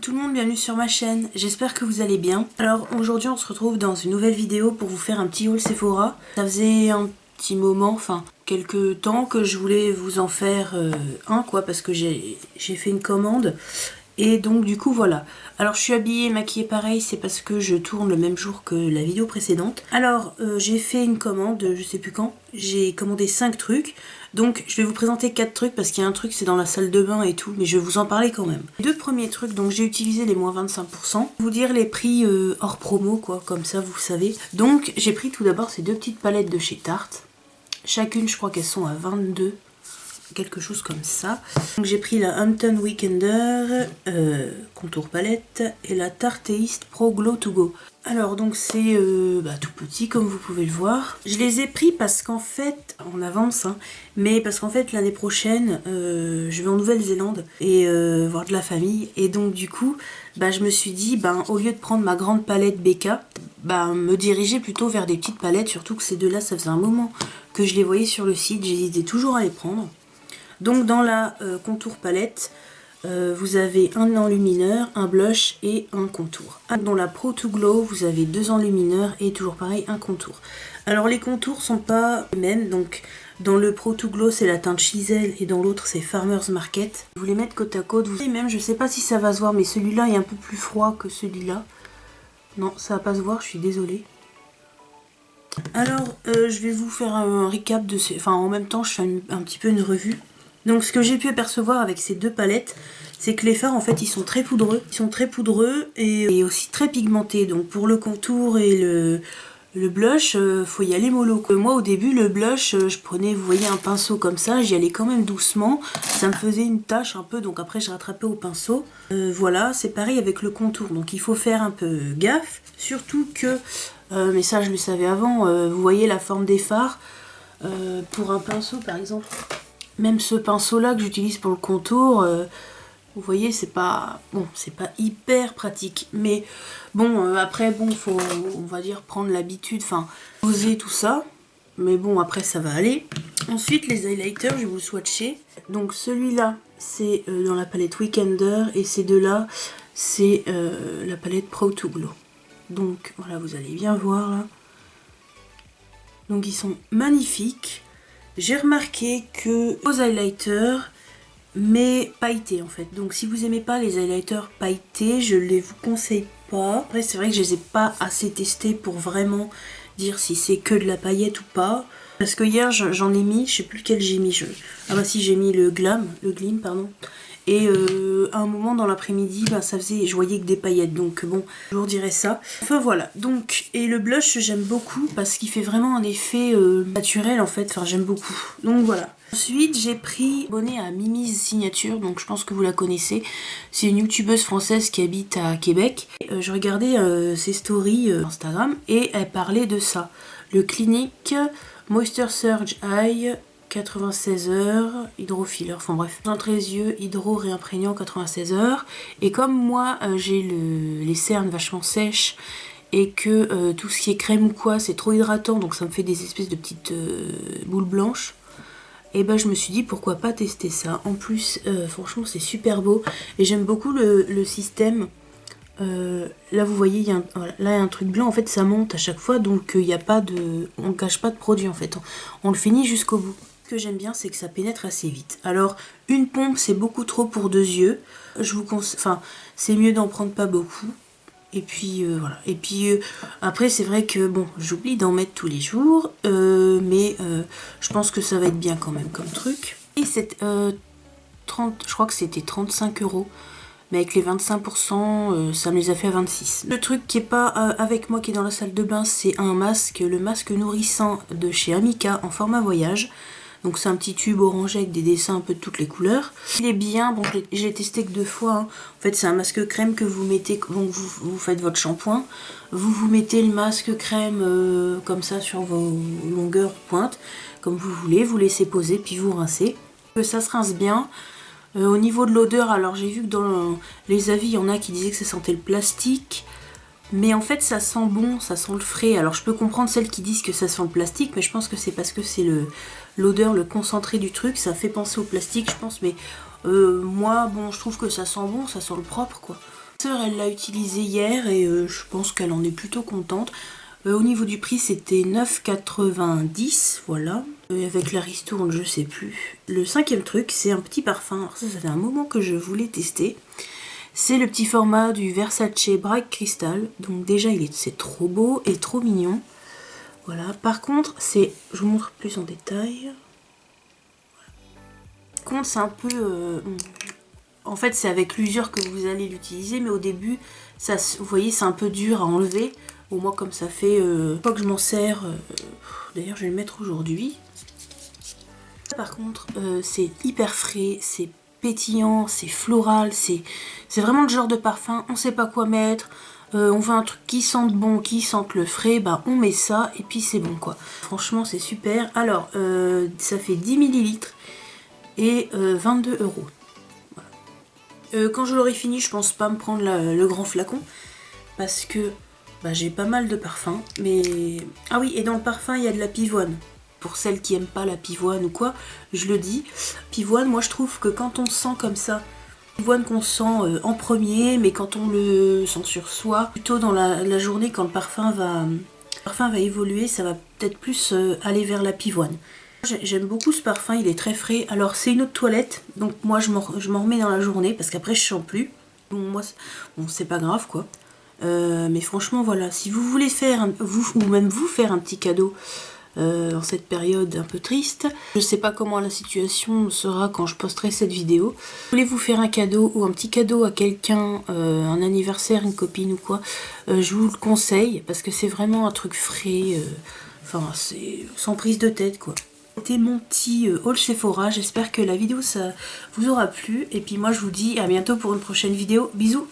tout le monde, bienvenue sur ma chaîne, j'espère que vous allez bien. Alors aujourd'hui on se retrouve dans une nouvelle vidéo pour vous faire un petit haul Sephora. Ça faisait un petit moment, enfin quelques temps que je voulais vous en faire un quoi, parce que j'ai fait une commande. Et donc du coup voilà. Alors je suis habillée, maquillée pareil, c'est parce que je tourne le même jour que la vidéo précédente. Alors j'ai fait une commande, je sais plus quand, j'ai commandé 5 trucs. Donc je vais vous présenter 4 trucs parce qu'il y a un truc c'est dans la salle de bain et tout, mais je vais vous en parler quand même. Les deux premiers trucs, donc j'ai utilisé les moins 25%. Vous dire les prix hors promo quoi, comme ça vous savez. Donc j'ai pris tout d'abord ces deux petites palettes de chez Tarte. Chacune je crois qu'elles sont à 22. Quelque chose comme ça. Donc j'ai pris la Hampton Weekender contour palette et la Tarteist Pro Glow to Go. Alors donc c'est tout petit comme vous pouvez le voir. Je les ai pris parce qu'en fait, en avance, hein, mais parce qu'en fait l'année prochaine je vais en Nouvelle-Zélande et voir de la famille. Et donc du coup je me suis dit au lieu de prendre ma grande palette BK, me diriger plutôt vers des petites palettes. Surtout que ces deux là ça faisait un moment que je les voyais sur le site, j'hésitais toujours à les prendre. Donc dans la contour palette, vous avez un enlumineur, un blush et un contour. Dans la Pro to Glow, vous avez deux enlumineurs et toujours pareil, un contour. Alors les contours sont pas les mêmes, donc dans le Pro to Glow c'est la teinte Chisel et dans l'autre c'est Farmer's Market. Vous les mettre côte à côte, vous savez même, je sais pas si ça va se voir, mais celui-là est un peu plus froid que celui-là. Non, ça va pas se voir, je suis désolée. Alors je vais vous faire un recap de ces... Enfin en même temps je fais un petit peu une revue. Donc ce que j'ai pu apercevoir avec ces deux palettes, c'est que les fards en fait ils sont très poudreux. Ils sont très poudreux et aussi très pigmentés. Donc pour le contour et le blush, faut y aller mollo. Moi au début le blush, je prenais, vous voyez, un pinceau comme ça, j'y allais quand même doucement. Ça me faisait une tache un peu, donc après je rattrapais au pinceau. Voilà, c'est pareil avec le contour. Donc il faut faire un peu gaffe. Surtout que, mais ça je le savais avant, vous voyez la forme des fards. Pour un pinceau par exemple. Même ce pinceau là que j'utilise pour le contour, vous voyez c'est pas hyper pratique, mais bon après faut on va dire prendre l'habitude, enfin oser tout ça, mais bon après ça va aller. Ensuite les highlighters, je vais vous swatcher. Donc celui-là c'est dans la palette Weekender et ces deux là c'est la palette Pro to Glow. Donc voilà, vous allez bien voir là. Donc ils sont magnifiques. J'ai remarqué que aux highlighters, mais pailletés en fait. Donc si vous aimez pas les highlighters pailletés, je les vous conseille pas. Après c'est vrai que je les ai pas assez testés pour vraiment dire si c'est que de la paillette ou pas. Parce que hier j'en ai mis, je sais plus lequel j'ai mis. Ah bah si, j'ai mis le Glim pardon. Et à un moment dans l'après-midi, ça faisait, je voyais que des paillettes, donc bon, je vous redirai ça. Enfin voilà, donc, et le blush j'aime beaucoup parce qu'il fait vraiment un effet naturel en fait, enfin j'aime beaucoup. Donc voilà. Ensuite j'ai pris abonné à Mimi's Signature, donc je pense que vous la connaissez. C'est une youtubeuse française qui habite à Québec. Je regardais ses stories Instagram et elle parlait de ça. Le Clinique Moisture Surge Eye 96 heures, hydrofiller, enfin bref, entre les yeux, hydro réimprégnant 96 heures. Et comme moi j'ai les cernes vachement sèches et que tout ce qui est crème ou quoi c'est trop hydratant, donc ça me fait des espèces de petites boules blanches, et je me suis dit pourquoi pas tester ça. En plus franchement c'est super beau et j'aime beaucoup le système. Là vous voyez il y a un truc blanc, en fait ça monte à chaque fois, donc il n'y a pas de, on cache pas de produit en fait, on le finit jusqu'au bout. Ce que j'aime bien c'est que ça pénètre assez vite. Alors une pompe c'est beaucoup trop pour 2 yeux, je vous conseille, enfin c'est mieux d'en prendre pas beaucoup. Et puis voilà, et puis après c'est vrai que bon j'oublie d'en mettre tous les jours, mais je pense que ça va être bien quand même comme truc. Et c'est 30, je crois que c'était 35 €. Mais avec les 25%, ça me les a fait à 26. Le truc qui est pas avec moi, qui est dans la salle de bain, c'est un masque, le masque nourrissant de chez Amica en format voyage. Donc c'est un petit tube orangé avec des dessins un peu de toutes les couleurs. Il est bien, bon j'ai testé que 2 fois. Hein. En fait c'est un masque crème que vous mettez, donc vous faites votre shampoing. Vous mettez le masque crème comme ça sur vos longueurs pointes, comme vous voulez. Vous laissez poser puis vous rincez. Ça se rince bien. Au niveau de l'odeur, alors j'ai vu que dans les avis, il y en a qui disaient que ça sentait le plastique. Mais en fait, ça sent bon, ça sent le frais. Alors je peux comprendre celles qui disent que ça sent le plastique, mais je pense que c'est parce que c'est l'odeur, le concentré du truc. Ça fait penser au plastique, je pense. Mais moi, bon, je trouve que ça sent bon, ça sent le propre, quoi. Ma sœur, elle l'a utilisé hier et je pense qu'elle en est plutôt contente. Au niveau du prix, c'était 9,90, voilà. Avec la ristourne, je sais plus. Le 5e truc, c'est un petit parfum. Alors ça fait un moment que je voulais tester. C'est le petit format du Versace Bright Crystal. Donc déjà, c'est trop beau et trop mignon. Voilà. Par contre, je vous montre plus en détail. Par contre, c'est un peu... en fait, c'est avec l'usure que vous allez l'utiliser, mais au début, ça, vous voyez, c'est un peu dur à enlever. Bon, moi, comme ça fait pas que je m'en sers, d'ailleurs, je vais le mettre aujourd'hui. Par contre, c'est hyper frais, c'est pétillant, c'est floral, c'est vraiment le genre de parfum, on sait pas quoi mettre. On veut un truc qui sente bon, qui sente le frais, bah on met ça et puis c'est bon quoi. Franchement, c'est super. Alors, ça fait 10 ml et 22 €. Voilà. Quand je l'aurai fini, je pense pas me prendre le grand flacon parce que bah, j'ai pas mal de parfums. Mais ah oui, et dans le parfum, il y a de la pivoine. Pour celles qui aiment pas la pivoine ou quoi, je le dis. Pivoine, moi je trouve que quand on sent comme ça, pivoine qu'on sent en premier, mais quand on le sent sur soi, plutôt dans la journée quand le parfum va évoluer, ça va peut-être plus aller vers la pivoine. J'aime beaucoup ce parfum, il est très frais. Alors c'est une eau de toilette, donc moi je m'en remets dans la journée parce qu'après je sens plus. Bon, moi, bon, c'est pas grave quoi. Mais franchement voilà, si vous voulez faire, ou même vous faire un petit cadeau en cette période un peu triste, je sais pas comment la situation sera quand je posterai cette vidéo. Voulez-vous faire un cadeau ou un petit cadeau à quelqu'un, un anniversaire, une copine ou quoi, je vous le conseille parce que c'est vraiment un truc frais, enfin c'est sans prise de tête quoi. C'était mon petit haul Sephora, j'espère que la vidéo ça vous aura plu et puis moi je vous dis à bientôt pour une prochaine vidéo, bisous.